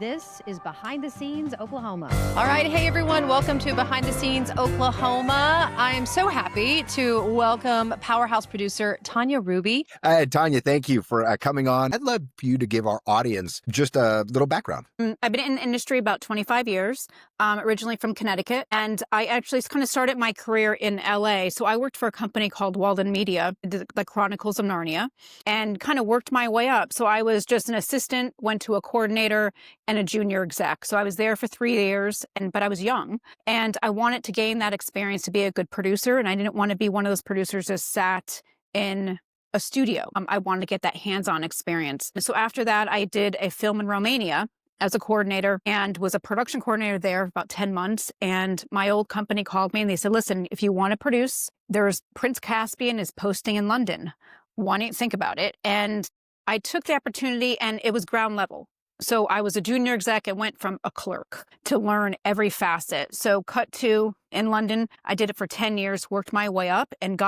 This is Behind the Scenes Oklahoma. All right. Hey, everyone. Welcome to Behind the Scenes Oklahoma. I am so happy to welcome powerhouse producer Tanya Ruby. Tanya, thank you for coming on. I'd love for you to give our audience just a little background. I've been in the industry about 25 years, originally from Connecticut, and I actually kind of started my career in LA. So I worked for a company called Walden Media, the Chronicles of Narnia, and kind of worked my way up. So I was just an assistant, went to a coordinator and a junior exec. So I was there for 3 years, but I was young, and I wanted to gain that experience to be a good producer. And I didn't want to be one of those producers that sat in a studio. I wanted to get that hands-on experience. And so after that, I did a film in Romania as a coordinator and was a production coordinator there for about 10 months. And my old company called me and they said, listen, if you want to produce, there's Prince Caspian is posting in London. Why don't you think about it? And I took the opportunity, and it was ground level. So I was a junior exec and went from a clerk to learn every facet. So cut to in London, I did it for 10 years, worked my way up and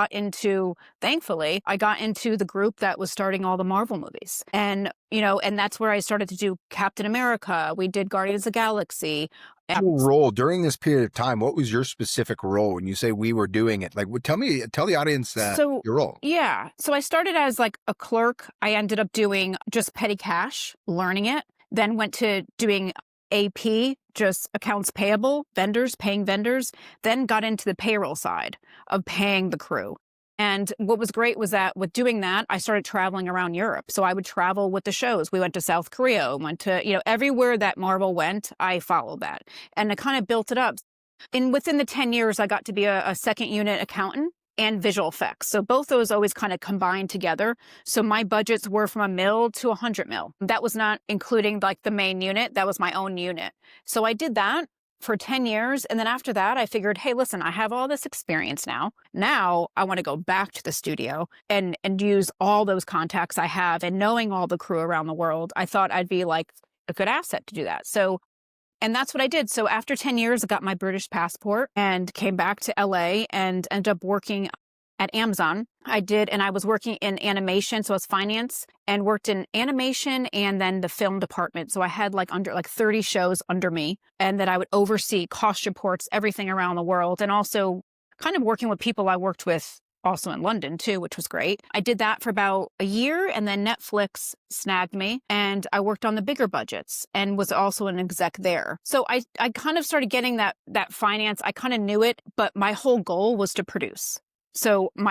thankfully, I got into the group that was starting all the Marvel movies. And, and that's where I started to do Captain America. We did Guardians of the Galaxy. Your role during this period of time, what was your specific role when you say we were doing it? Like, tell the audience your role. Yeah. So I started as like a clerk. I ended up doing just petty cash, learning it. Then went to doing AP, just accounts payable, paying vendors, then got into the payroll side of paying the crew. And what was great was that with doing that, I started traveling around Europe. So I would travel with the shows. We went to South Korea, went to, everywhere that Marvel went, I followed that. And I kind of built it up. And within the 10 years, I got to be a second unit accountant and visual effects. So both those always kind of combined together. So my budgets were from $1 million to $100 million. That was not including like the main unit. That was my own unit. So I did that for 10 years. And then after that, I figured, hey, listen, I have all this experience now. Now I want to go back to the studio and use all those contacts I have, and knowing all the crew around the world, I thought I'd be like a good asset to do that. And that's what I did. So after 10 years, I got my British passport and came back to LA and ended up working at Amazon. I was working in animation. So I was finance and worked in animation and then the film department. So I had like 30 shows under me, and that I would oversee cost reports, everything around the world, and also kind of working with people I worked with also in London too, which was great. I did that for about a year, and then Netflix snagged me and I worked on the bigger budgets and was also an exec there. So I kind of started getting that finance. I kind of knew it, but my whole goal was to produce. So and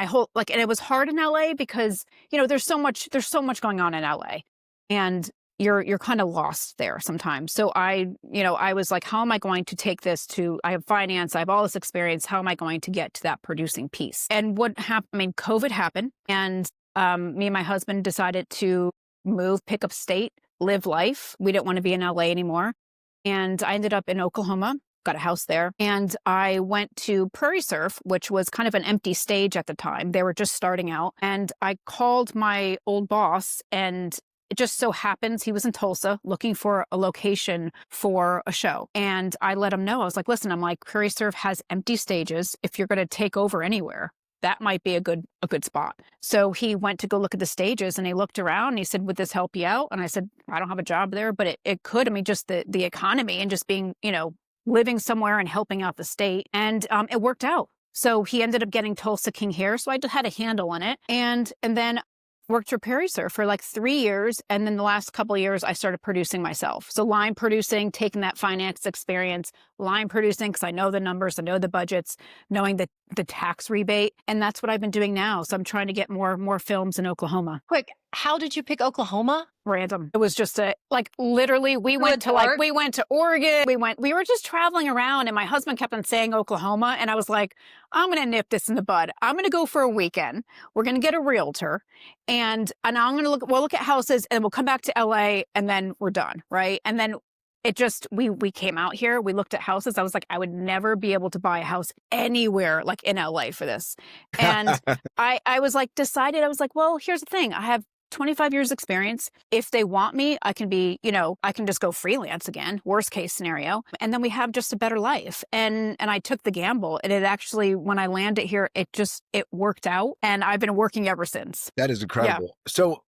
it was hard in LA because, there's so much going on in LA, and you're kind of lost there sometimes. So I was like, how am I going to take this to, I have finance, I have all this experience. How am I going to get to that producing piece? And what happened, COVID happened, and me and my husband decided to pick up state, live life. We didn't want to be in LA anymore. And I ended up in Oklahoma, got a house there. And I went to Prairie Surf, which was kind of an empty stage at the time. They were just starting out. And I called my old boss, and it just so happens he was in Tulsa looking for a location for a show. And I let him know. I was like, listen, Prairie Surf has empty stages. If you're going to take over anywhere, that might be a good spot. So he went to go look at the stages, and he looked around and he said, would this help you out? And I said, I don't have a job there, but it could. Just the economy and just being, living somewhere and helping out the state. And it worked out. So he ended up getting Tulsa King here. So I just had a handle on it. And then worked for Prairie Surf for like 3 years. And then the last couple of years, I started producing myself. So line producing, taking that finance experience, line producing, because I know the numbers, I know the budgets, knowing the tax rebate. And that's what I've been doing now. So I'm trying to get more films in Oklahoma. Quick, how did you pick Oklahoma? Random. It was just literally we went to Oregon. We were just traveling around, and my husband kept on saying Oklahoma. And I was like, I'm going to nip this in the bud. I'm going to go for a weekend. We're going to get a realtor, and I'm going to we'll look at houses, and we'll come back to LA, and then we're done. Right. And then it just, we came out here, we looked at houses. I was like, I would never be able to buy a house anywhere like in LA for this. And I was like, decided, I was like, well, here's the thing. I have 25 years experience. If they want me, I can be, I can just go freelance again, worst case scenario. And then we have just a better life. And I took the gamble, and it actually, when I landed here, it worked out, and I've been working ever since. That is incredible. Yeah. So,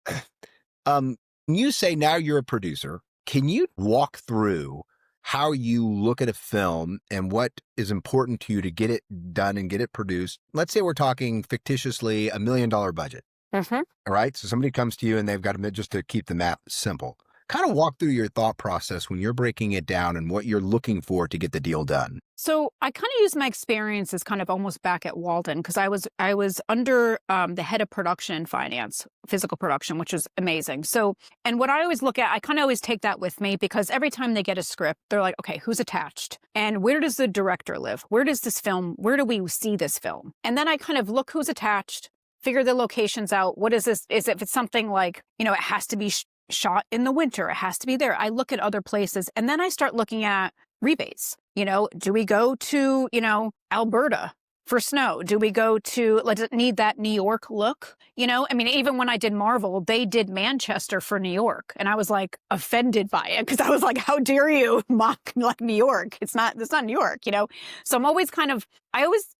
you say now you're a producer. Can you walk through how you look at a film and what is important to you to get it done and get it produced? Let's say we're talking fictitiously $1 million budget. Mm-hmm. All right. So somebody comes to you and they've got to, just to keep the math simple, kind of walk through your thought process when you're breaking it down and what you're looking for to get the deal done. So I kind of use my experience as kind of almost back at Walden, because I was under the head of production and finance, physical production, which is amazing. So, and what I always look at, I kind of always take that with me, because every time they get a script, they're like, okay, who's attached? And where does the director live? Where do we see this film? And then I kind of look who's attached, figure the locations out. What is this? If it's something like, it has to be shot in the winter, it has to be there. I look at other places, and then I start looking at rebates. Do we go to, Alberta for snow? Do we go to, does it need that New York look? Even when I did Marvel, they did Manchester for New York. And I was like offended by it, because I was like, how dare you mock like New York? It's not New York, So I'm always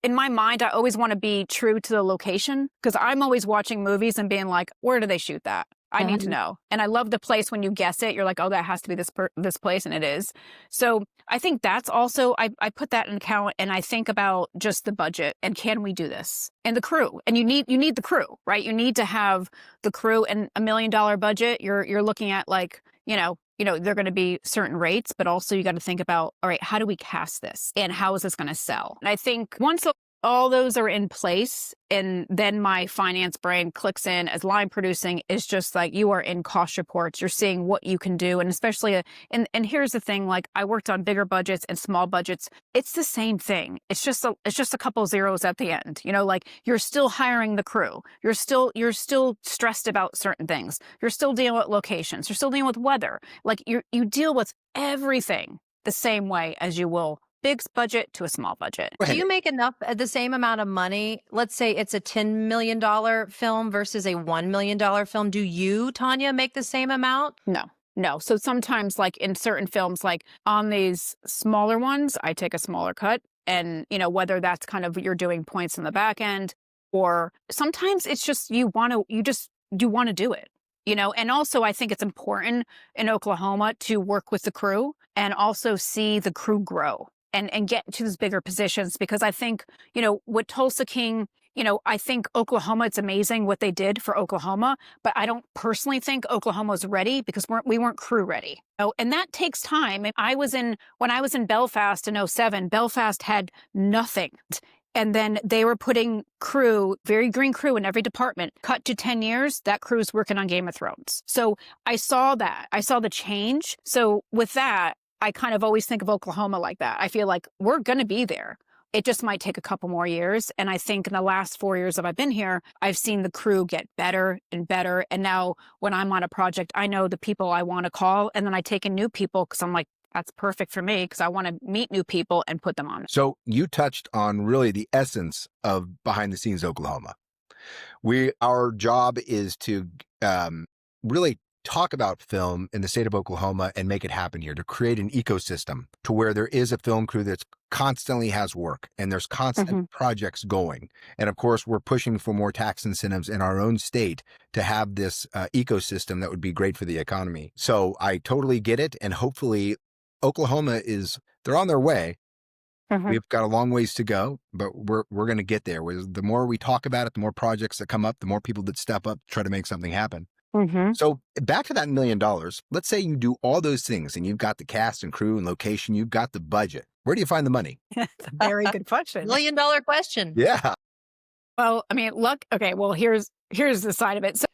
in my mind, I always want to be true to the location, because I'm always watching movies and being like, where do they shoot that? I need to know. And I love the place when you guess it. You're like, oh, that has to be this place. And it is. So I think that's also, I put that in account, and I think about just the budget and can we do this? And the crew. And you need the crew, right? You need to have the crew, and $1 million budget. You're looking at they're going to be certain rates, but also you got to think about, all right, how do we cast this? And how is this going to sell? And I think once all those are in place, and then my finance brain clicks in as line producing, is just like, you are in cost reports, you're seeing what you can do. And especially, and here's the thing, like I worked on bigger budgets and small budgets. It's the same thing. It's just a couple zeros at the end, like you're still hiring the crew. You're still stressed about certain things. You're still dealing with locations. You're still dealing with weather. Like you deal with everything the same way as you will big budget to a small budget. Do you make enough at the same amount of money? Let's say it's a $10 million film versus a $1 million film. Do you, Tanya, make the same amount? No. So sometimes, like in certain films, like on these smaller ones, I take a smaller cut. And, whether that's kind of you're doing points in the back end, or sometimes it's just you want to do it. And also I think it's important in Oklahoma to work with the crew and also see the crew grow and get to these bigger positions, because I think, with Tulsa King, I think Oklahoma, it's amazing what they did for Oklahoma, but I don't personally think Oklahoma's ready, because we weren't crew ready. And that takes time. When I was in Belfast in 2007, Belfast had nothing. And then they were putting crew, very green crew in every department. Cut to 10 years, that crew's working on Game of Thrones. So I saw that. I saw the change. So with that, I kind of always think of Oklahoma like that. I feel like we're going to be there. It just might take a couple more years. And I think in the last 4 years that I've been here, I've seen the crew get better and better. And now when I'm on a project, I know the people I want to call. And then I take in new people, because I'm like, that's perfect for me, because I want to meet new people and put them on. So you touched on really the essence of Behind the Scenes Oklahoma. Our job is to really talk about film in the state of Oklahoma and make it happen here, to create an ecosystem to where there is a film crew that's constantly has work and there's constant projects going. And of course, we're pushing for more tax incentives in our own state to have this ecosystem that would be great for the economy. So I totally get it. And hopefully Oklahoma they're on their way. We've got a long ways to go, but we're going to get there. The more we talk about it, the more projects that come up, the more people that step up to try to make something happen. So back to that $1 million, let's say you do all those things and you've got the cast and crew and location, you've got the budget. Where do you find the money? That's a very good question. $1 million question. Yeah. Well, here's the side of it. So,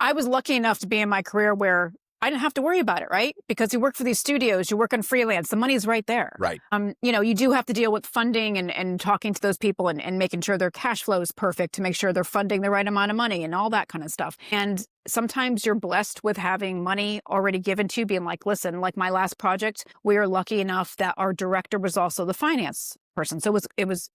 I was lucky enough to be in my career where I didn't have to worry about it, right? Because you work for these studios, you work on freelance, the money's right there. Right. You do have to deal with funding and talking to those people and making sure their cash flow is perfect to make sure they're funding the right amount of money and all that kind of stuff. And sometimes you're blessed with having money already given to you, being like, listen, like my last project, we were lucky enough that our director was also the finance person. So it was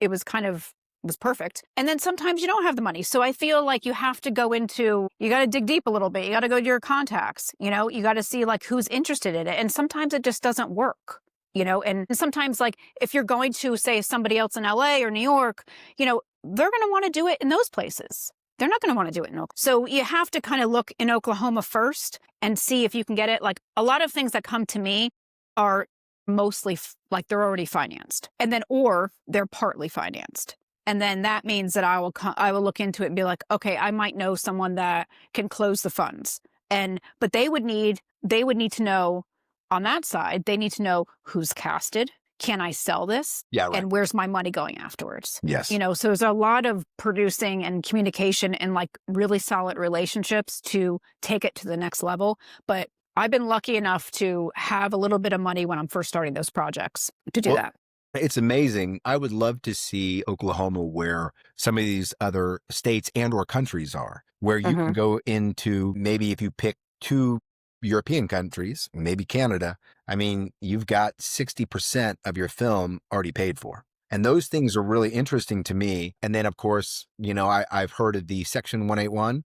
perfect. And then sometimes you don't have the money. So I feel like you have to you got to dig deep a little bit. You got to go to your contacts, you got to see like who's interested in it. And sometimes it just doesn't work, and sometimes like if you're going to say somebody else in LA or New York, they're going to want to do it in those places. they're not going to want to do it in Oklahoma. So you have to kind of look in Oklahoma first and see if you can get it. Like a lot of things that come to me are mostly like they're already financed, and then or they're partly financed. And then that means that I will look into it and be like, okay, I might know someone that can close the funds. But they would need to know on that side, they need to know who's casted. Can I sell this? Yeah, right. And where's my money going afterwards? Yes. So there's a lot of producing and communication and like really solid relationships to take it to the next level. But I've been lucky enough to have a little bit of money when I'm first starting those projects to do that. It's amazing. I would love to see Oklahoma where some of these other states and or countries are, where you can go into, maybe if you pick 2 European countries, maybe Canada, I mean, you've got 60% of your film already paid for. And those things are really interesting to me. And then, of course, I've heard of the Section 181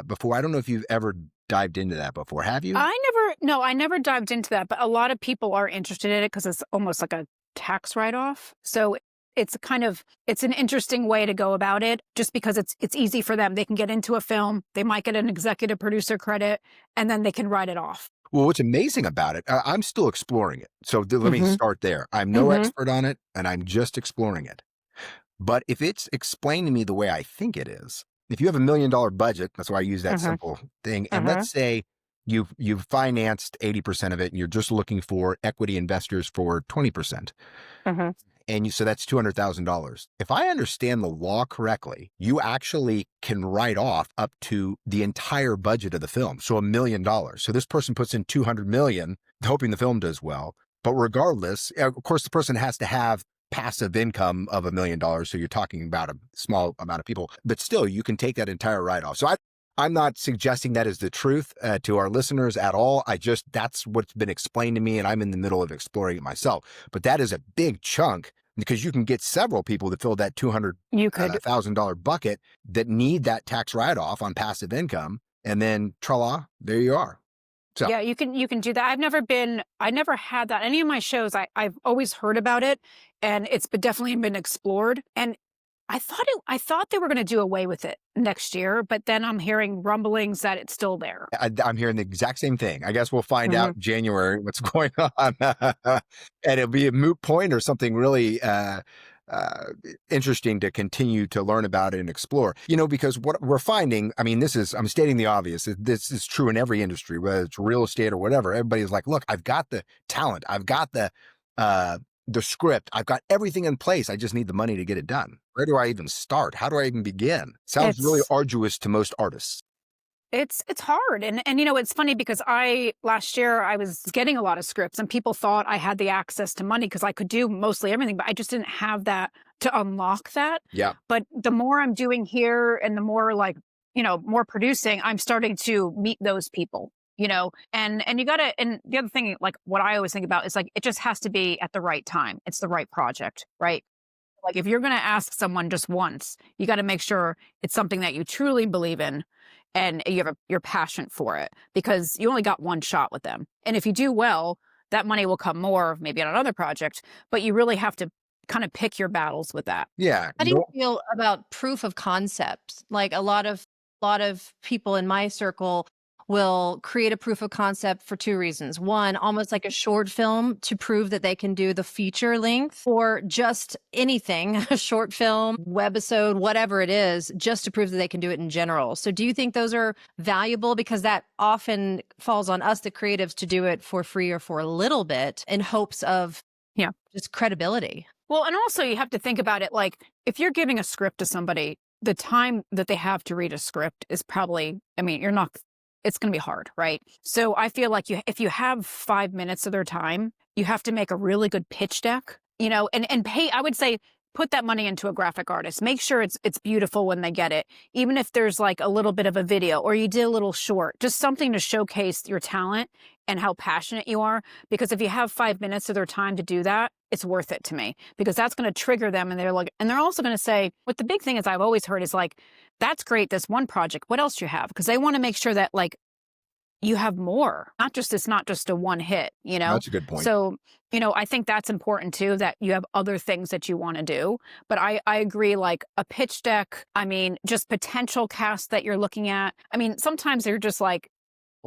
before. I don't know if you've ever dived into that before. Have you? I never dived into that, but a lot of people are interested in it because it's almost like a tax write-off. So it's an interesting way to go about it, just because it's easy for them. They can get into a film, they might get an executive producer credit, and then they can write it off. Well, what's amazing about it, I'm still exploring it. So let me start there. I'm no expert on it, and I'm just exploring it. But if it's explained to me the way I think it is, if you have $1 million budget, that's why I use that simple thing. And let's say you've financed 80% of it, and you're just looking for equity investors for 20%. And so that's $200,000. If I understand the law correctly, you actually can write off up to the entire budget of the film. So $1 million. So this person puts in $200 million, hoping the film does well. But regardless, of course, the person has to have passive income of $1 million. So you're talking about a small amount of people, but still you can take that entire write-off. So I'm not suggesting that is the truth to our listeners at all. That's what's been explained to me, and I'm in the middle of exploring it myself. But that is a big chunk, because you can get several people that fill that $200,000 bucket that need that tax write-off on passive income, and then tra-la, there you are. So. Yeah, you can do that. I never had that. Any of my shows, I've always heard about it, and it's definitely been explored. And I thought they were going to do away with it next year, but then I'm hearing rumblings that it's still there. I'm hearing the exact same thing. I guess we'll find out in January what's going on. And it'll be a moot point or something really interesting to continue to learn about it and explore. Because what we're finding, I mean, I'm stating the obvious. This is true in every industry, whether it's real estate or whatever. Everybody's like, look, I've got the talent. I've got the script. I've got everything in place. I just need the money to get it done. Where do I even start? How do I even begin? Sounds really arduous to most artists. It's hard. And it's funny because last year I was getting a lot of scripts, and people thought I had the access to money because I could do mostly everything, but I just didn't have that to unlock that. Yeah. But the more I'm doing here and the more more producing, I'm starting to meet those people. And you gotta, and the other thing, like what I always think about is like, it just has to be at the right time. It's the right project, right? Like if you're going to ask someone just once, you got to make sure it's something that you truly believe in and you're passionate for it, because you only got one shot with them. And if you do well, that money will come more maybe on another project, but you really have to kind of pick your battles with that. Yeah. How do you feel about proof of concept? Like a lot of people in my circle will create a proof of concept for 2 reasons. One, almost like a short film to prove that they can do the feature length, or just anything, a short film, webisode, whatever it is, just to prove that they can do it in general. So do you think those are valuable? Because that often falls on us, the creatives, to do it for free or for a little bit in hopes of just credibility. Well, and also you have to think about it like, if you're giving a script to somebody, the time that they have to read a script is probably, it's going to be hard, right? So I feel like if you have 5 minutes of their time, you have to make a really good pitch deck, and pay, I would say, put that money into a graphic artist. Make sure it's beautiful when they get it. Even if there's like a little bit of a video or you did a little short, just something to showcase your talent and how passionate you are. Because if you have 5 minutes of their time to do that, it's worth it to me, because that's going to trigger them. And they're also going to say, what the big thing is I've always heard is like, that's great, this one project, what else do you have? Because they want to make sure that like you have more. It's not just a one hit, you know? That's a good point. So, I think that's important too, that you have other things that you want to do. But I agree, like a pitch deck, just potential cast that you're looking at. Sometimes you're just like,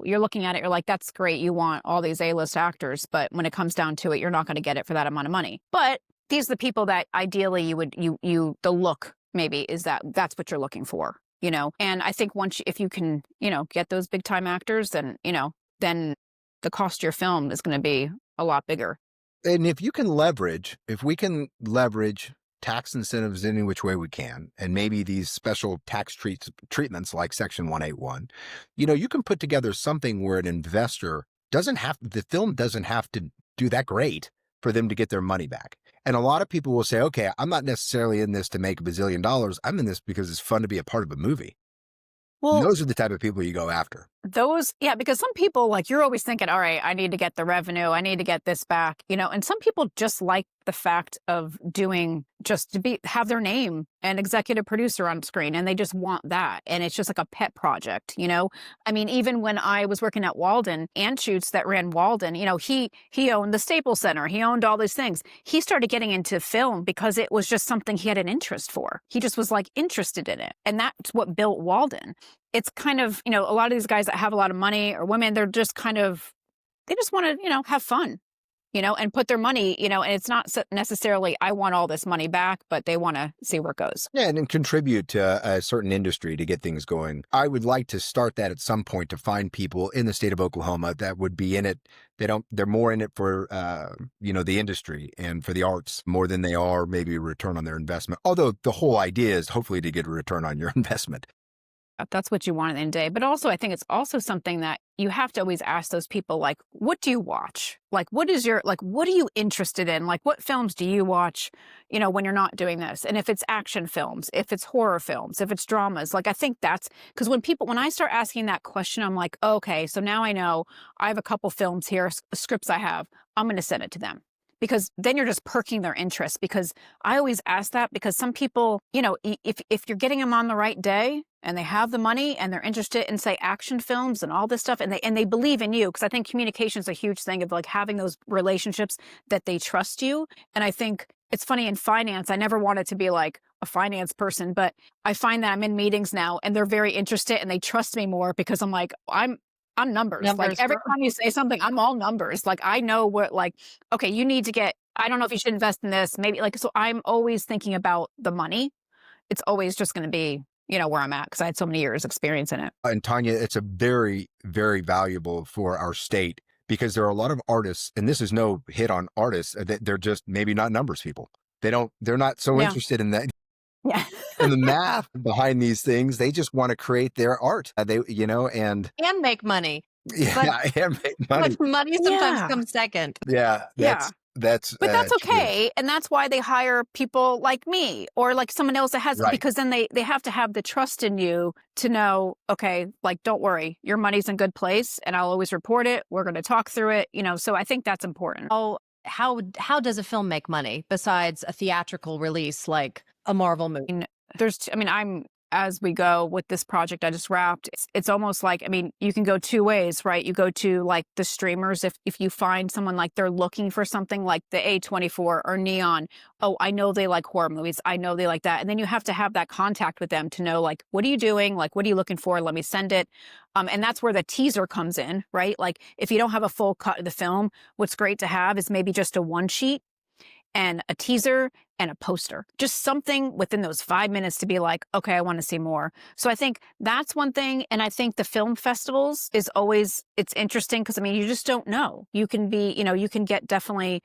you're looking at it, you're like, that's great. You want all these A-list actors, but when it comes down to it, you're not going to get it for that amount of money. But these are the people that ideally the look maybe is that's what you're looking for, And I think if you can, get those big time actors, then the cost of your film is going to be a lot bigger. And if we can leverage tax incentives any which way we can, and maybe these special tax treatments like Section 181, you can put together something where an investor the film doesn't have to do that great for them to get their money back. And a lot of people will say, okay, I'm not necessarily in this to make $1 bazillion. I'm in this because it's fun to be a part of a movie. Well, and those are the type of people you go after. Because some people, like, you're always thinking, all right, I need to get the revenue, I need to get this back, and some people just like the fact of have their name and executive producer on screen, and they just want that. And it's just like a pet project, even when I was working at Walden, Anschutz that ran Walden, he owned the Staples Center, he owned all these things. He started getting into film because it was just something he had an interest for. He just was like interested in it. And that's what built Walden. It's kind of, a lot of these guys that have a lot of money, or women, they're just they just want to, have fun, and put their money, and it's not necessarily, I want all this money back, but they want to see where it goes. Yeah, and then contribute to a certain industry to get things going. I would like to start that at some point, to find people in the state of Oklahoma that would be in it. They're more in it for, the industry and for the arts more than they are maybe a return on their investment. Although the whole idea is hopefully to get a return on your investment. That's what you want at the end of the day. But also, I think it's also something that you have to always ask those people, like, what do you watch? Like, what are you interested in? Like, what films do you watch, when you're not doing this? And if it's action films, if it's horror films, if it's dramas, like, I think that's because when I start asking that question, I'm like, okay, so now I know I have a couple films here, scripts I have, I'm going to send it to them. Because then you're just perking their interest. Because I always ask that, because some people, if you're getting them on the right day and they have the money and they're interested in, say, action films and all this stuff, and they believe in you, because I think communication is a huge thing of, like, having those relationships that they trust you. And I think it's funny, in finance, I never wanted to be like a finance person, but I find that I'm in meetings now and they're very interested and they trust me more, because I'm like, I'm numbers. Like, every time you say something, I'm all numbers. Like, I know what, like, okay, you need to get, I don't know if you should invest in this, maybe, like, so I'm always thinking about the money. It's always just going to be, where I'm at, because I had so many years experience in it. And Tanya, it's a very, very valuable for our state, because there are a lot of artists, and this is no hit on artists, they're just maybe not numbers people. They're not so interested in that. Yeah. And the math behind these things, they just want to create their art. And make money. Yeah, and make money. But money sometimes comes second. Yeah. That's okay. And that's why they hire people like me, or like someone else that has, because then they have to have the trust in you to know, okay, like, don't worry, your money's in good place and I'll always report it. We're going to talk through it, so I think that's important. How does a film make money besides a theatrical release like a Marvel movie? As we go with this project I just wrapped, it's almost like, you can go two ways, right? You go to, like, the streamers. If you find someone, like, they're looking for something like the A24 or Neon, oh, I know they like horror movies, I know they like that. And then you have to have that contact with them to know, like, what are you doing? Like, what are you looking for? Let me send it. And that's where the teaser comes in, right? Like, if you don't have a full cut of the film, what's great to have is maybe just a one sheet and a teaser and a poster, just something within those 5 minutes to be like, okay, I want to see more. So I think that's one thing. And I think the film festivals is always, it's interesting, because you just don't know. You can be, you can get definitely,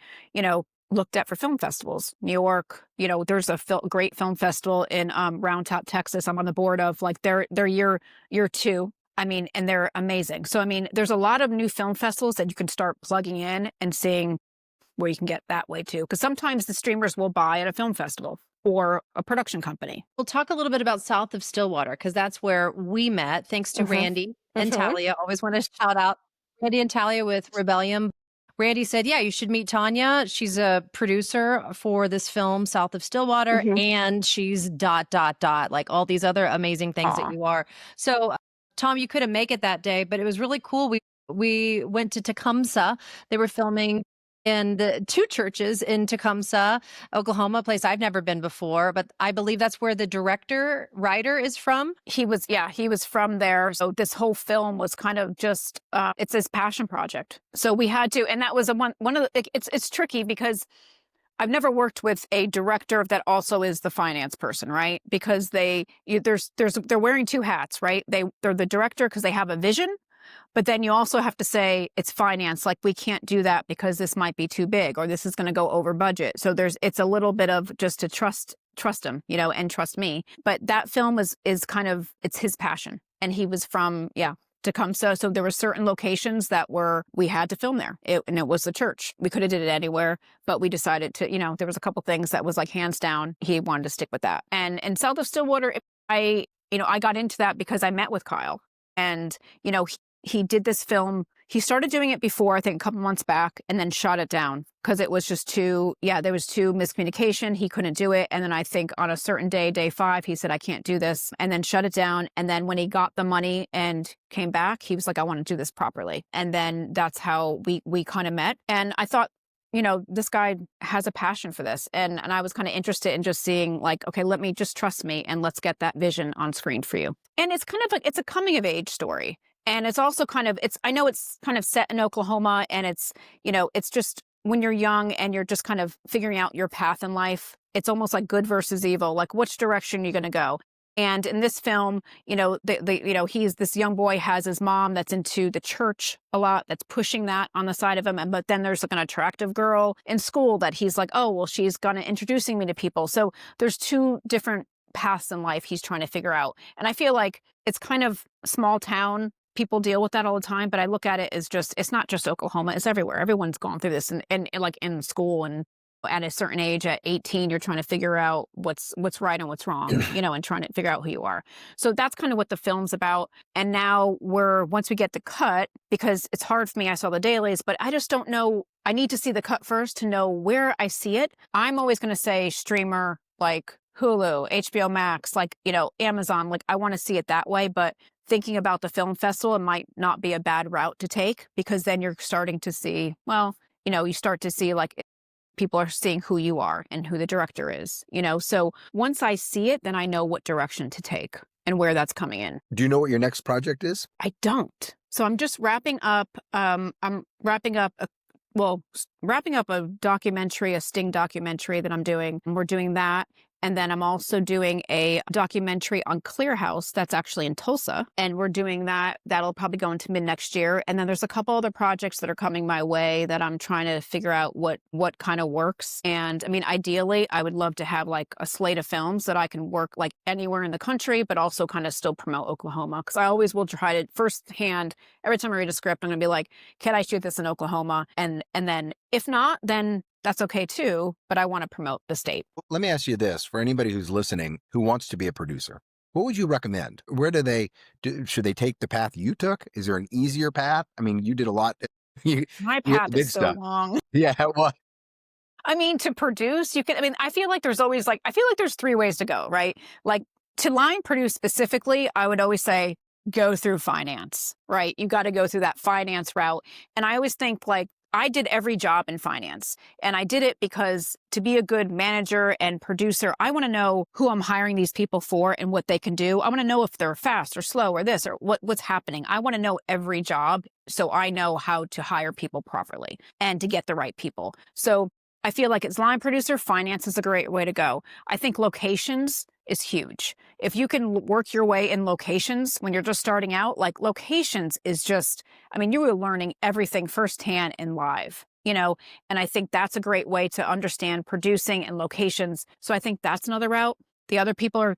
looked at for film festivals. New York, there's a great film festival in Round Top, Texas. I'm on the board of, like, their year 2. And they're amazing. So, there's a lot of new film festivals that you can start plugging in and seeing where you can get that way too. Because sometimes the streamers will buy at a film festival or a production company. We'll talk a little bit about south of Stillwater, because that's where we met, thanks to Randy and Talia. Always want to shout out Randy and Talia with Rebellion. Randy said, yeah, you should meet Tanya. She's a producer for this film, South of Stillwater, and she's ... like all these other amazing things that you are. So Tom, you couldn't make it that day, but it was really cool. We went to Tecumseh. They were filming in the 2 churches in Tecumseh, Oklahoma, a place I've never been before, but I believe that's where the writer is from. He was from there. So this whole film was kind of just, it's his passion project. So we had to, and that was one of the, it's tricky because I've never worked with a director that also is the finance person, right? Because they're wearing 2 hats, right? They're the director because they have a vision, but then you also have to say it's finance. Like, we can't do that because this might be too big or this is going to go over budget. So it's a little bit of just to trust him, and trust me. But that film is kind of, it's his passion. And he was from, Tecumseh. So there were certain locations that we had to film there. And it was the church. We could have did it anywhere, but we decided to, there was a couple things that was like hands down, he wanted to stick with that. And south of Stillwater, I got into that because I met with Kyle and, he did this film. He started doing it before, I think a couple months back, and then shot it down because it was just there was too miscommunication. He couldn't do it. And then I think on a certain day 5, he said, I can't do this, and then shut it down. And then when he got the money and came back, he was like, I want to do this properly. And then that's how we kind of met. And I thought, this guy has a passion for this. And I was kind of interested in just seeing like, okay, let me just trust me and let's get that vision on screen for you. And it's kind of like, it's a coming of age story. And it's also I know it's kind of set in Oklahoma, and it's just when you're young and you're just kind of figuring out your path in life, it's almost like good versus evil, like which direction you're going to go. And in this film, he's this young boy, has his mom that's into the church a lot, that's pushing that on the side of him. But then there's like an attractive girl in school that he's like, oh, well, she's going to introducing me to people. So there's 2 different paths in life he's trying to figure out. And I feel like it's kind of small town. People deal with that all the time, but I look at it as it's not just Oklahoma, it's everywhere. Everyone's gone through this and like in school, and at a certain age, at 18, you're trying to figure out what's right and what's wrong, and trying to figure out who you are. So that's kind of what the film's about. And now once we get the cut, because it's hard for me, I saw the dailies, but I just don't know. I need to see the cut first to know where I see it. I'm always going to say streamer, like Hulu, HBO Max, like, Amazon, like I want to see it that way. But thinking about the film festival, it might not be a bad route to take, because then you're starting to see, you start to see like people are seeing who you are and who the director is, So once I see it, then I know what direction to take and where that's coming in. Do you know what your next project is? I don't. So I'm just wrapping up. I'm wrapping up a documentary, a Sting documentary that I'm doing. And we're doing that. And then I'm also doing a documentary on Clear House that's actually in Tulsa. And we're doing that. That'll probably go into mid next year. And then there's a couple other projects that are coming my way that I'm trying to figure out what kind of works. And I mean, ideally, I would love to have like a slate of films that I can work like anywhere in the country, but also kind of still promote Oklahoma. Because I always will try to firsthand, every time I read a script, I'm going to be like, can I shoot this in Oklahoma? And then if not, then that's okay too, but I want to promote the state. Let me ask you this, for anybody who's listening who wants to be a producer, what would you recommend? Where should they take the path you took? Is there an easier path? I mean, you did a lot. My path is so long. Yeah, well, I mean, to produce, I feel like there's 3 ways to go, right? Like to line produce specifically, I would always say, go through finance, right? You got to go through that finance route. And I always think like, I did every job in finance, and I did it because to be a good manager and producer, I want to know who I'm hiring these people for and what they can do. I want to know if they're fast or slow or this or what's happening. I want to know every job so I know how to hire people properly and to get the right people. So I feel like as line producer, finance is a great way to go. I think locations is huge. If you can work your way in locations when you're just starting out, like locations is just, you are learning everything firsthand and live, and I think that's a great way to understand producing and locations. So I think that's another route. The other people are,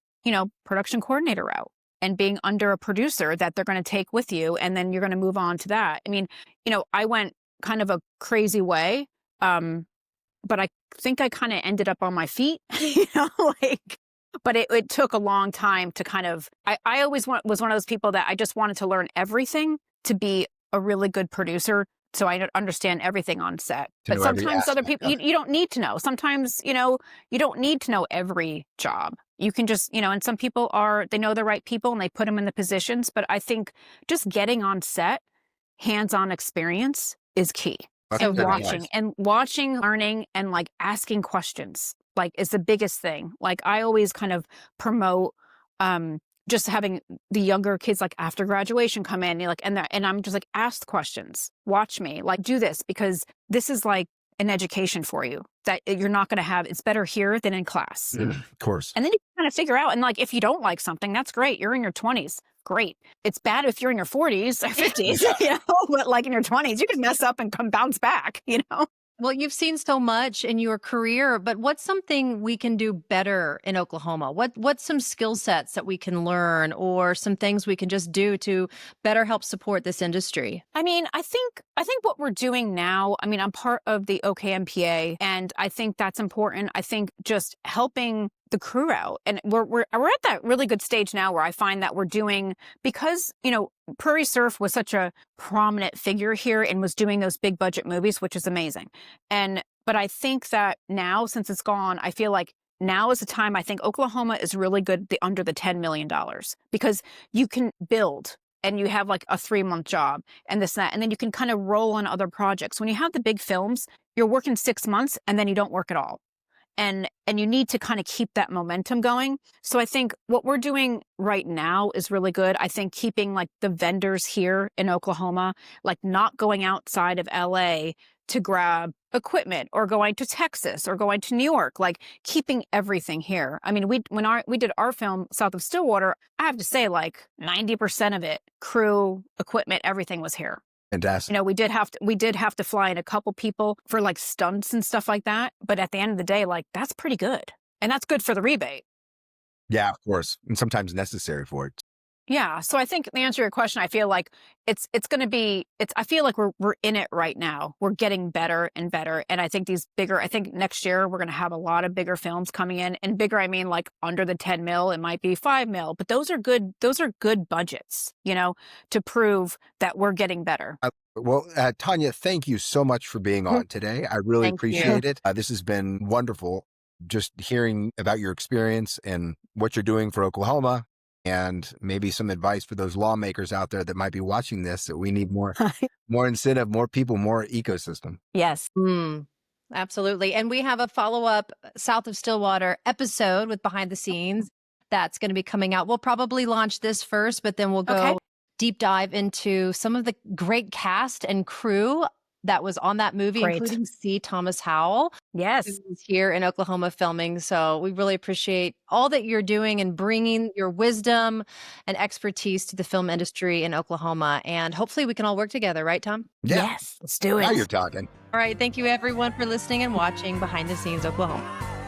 production coordinator route and being under a producer that they're going to take with you. And then you're going to move on to that. I went kind of a crazy way. But I think I kind of ended up on my feet, but it took a long time to kind of, I always was one of those people that I just wanted to learn everything to be a really good producer. so I don't understand everything on set. To But know every sometimes other aspect people, of it. you don't need to know. Sometimes, you don't need to know every job. You can just, and some people they know the right people and they put them in the positions. But I think just getting on set, hands-on experience is key. That's And good watching advice. learning, and like asking questions, like is the biggest thing. Like I always kind of promote, just having the younger kids, like after graduation, come in, and I'm just like, ask questions, watch me, like do this, because this is like an education for you that you're not going to have. It's better here than in class. Of course. And then you kind of figure out, and like, if you don't like something, that's great. You're in your 20s. Great. It's bad if you're in your 40s or 50s, but like in your 20s, you can mess up and bounce back, Well, you've seen so much in your career, but what's something we can do better in Oklahoma? What's some skill sets that we can learn, or some things we can just do to better help support this industry? I mean, I think what we're doing now, I mean, I'm part of the OKMPA, and I think that's important. I think just helping the crew out. And we're at that really good stage now where I find that we're doing, because, Prairie Surf was such a prominent figure here and was doing those big budget movies, which is amazing. But I think that now, since it's gone, I feel like now is the time. I think Oklahoma is really good under the $10 million, because you can build and you have like a 3-month job and this and that, and then you can kind of roll on other projects. When you have the big films, you're working 6 months and then you don't work at all. And you need to kind of keep that momentum going. So I think what we're doing right now is really good. I think keeping like the vendors here in Oklahoma, like not going outside of LA to grab equipment, or going to Texas or going to New York, like keeping everything here. I mean, when we did our film south of Stillwater, I have to say like 90% of it, crew, equipment, everything was here. Fantastic. We did have to fly in a couple people for like stunts and stuff like that. But at the end of the day, like that's pretty good. And that's good for the rebate. Yeah, of course. And sometimes necessary for it. Yeah. So I think the answer to your question, I feel like I feel like we're in it right now. We're getting better and better. And I think I think next year we're going to have a lot of bigger films coming in, and bigger, I mean, like under the 10 mil, it might be 5 mil, but those are good budgets, to prove that we're getting better. Well, Tanya, thank you so much for being on today. I really Thank appreciate it. This has been wonderful, just hearing about your experience and what you're doing for Oklahoma, and maybe some advice for those lawmakers out there that might be watching this, that we need more incentive, more people, more ecosystem. Yes. Absolutely. And we have a follow-up South of Stillwater episode with behind the scenes that's going to be coming out. We'll probably launch this first, but then we'll go deep dive into some of the great cast and crew that was on that movie, including C. Thomas Howell. Yes. Who's here in Oklahoma filming. So we really appreciate all that you're doing and bringing your wisdom and expertise to the film industry in Oklahoma. And hopefully we can all work together, right, Tom? Yeah. Yes. Let's do it. Now you're talking. All right. Thank you, everyone, for listening and watching Behind the Scenes Oklahoma.